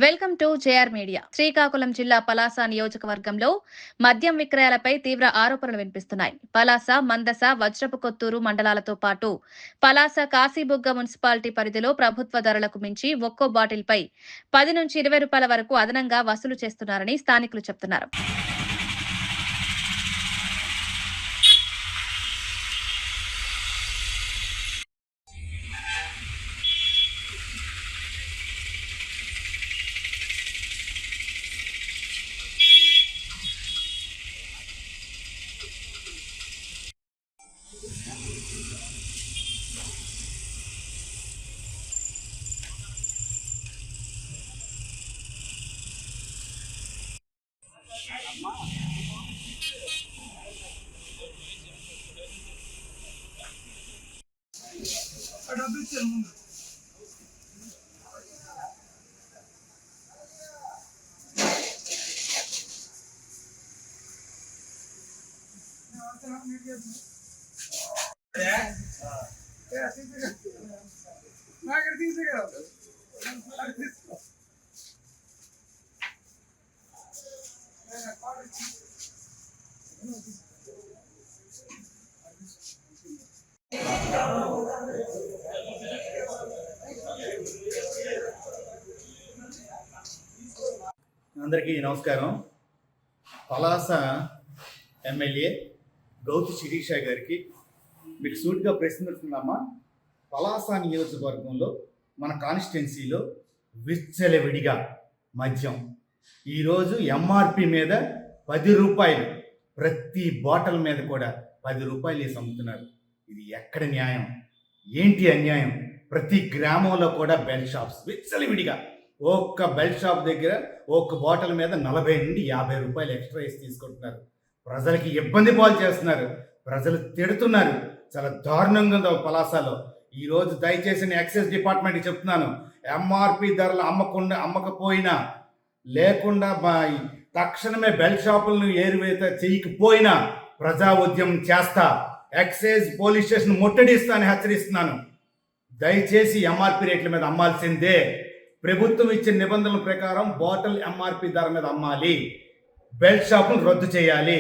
Welcome to JR media. Srikakulam జిల్లా పలాస నియోజకవర్గంలో మద్యం విక్రయాలపై తీవ్ర ఆరోపణలు వినిపిస్తున్నాయి. పలాస, మందస, వజ్రపు కొత్తూరు మండలాలతో పాటు పలాస, కాశీబుగ్గ మున్సిపాలిటీ పరిధిలో ప్రభుత్వ ధరలకు మించి ఒక్కో బాటిల్పై 10 నుంచి 20 రూపాయల వరకు అదనంగా వసూలు చేస్తున్నారని స్థానికులు చెబుతున్నారు. అందరికీ నమస్కారం. పలాస ఎమ్మెల్యే గౌతు శిరీష గారికి మీకు సూటిగా ప్రశ్నిస్తున్నామా? పలాస నియోజకవర్గంలో మన కాన్స్టిట్యున్సీలో విచ్చలవిడిగా మద్యం ఈరోజు ఎంఆర్పి మీద 10 రూపాయలు, ప్రతి బాటిల్ మీద కూడా 10 రూపాయలు వేసి అమ్ముతున్నారు. ఇది ఎక్కడ న్యాయం? ఏంటి అన్యాయం? ప్రతి గ్రామంలో కూడా బెల్ట్ షాప్స్ విచ్చలవిడిగా ఒక్క బెల్ట్ షాప్ దగ్గర ఒక్క బాటిల్ మీద 40 నుండి 50 రూపాయలు ఎక్స్ట్రా వేసి తీసుకుంటున్నారు. ప్రజలకి ఇబ్బంది పాలు చేస్తున్నారు. ప్రజలు తిడుతున్నారు. చాలా దారుణంగా ఉంది పలాసలో. ఈరోజు దయచేసి నేను ఎక్సైజ్ డిపార్ట్మెంట్కి చెప్తున్నాను, ఎంఆర్పి ధరలు అమ్మకపోయినా లేకుండా తక్షణమే బెల్ట్ షాపులను ఏరివేత చేయకపోయినా ప్రజా ఉద్యమం చేస్తా, ఎక్సైజ్ పోలీస్ స్టేషన్ ముట్టడిస్తా అని హెచ్చరిస్తున్నాను. దయచేసి ఎంఆర్పి రేట్ల మీద అమ్మాల్సిందే. ప్రభుత్వం ఇచ్చిన నిబంధనల ప్రకారం బాటిల్ ఎంఆర్పి ధర మీద అమ్మాలి. బెల్ట్ షాపులు రద్దు చేయాలి.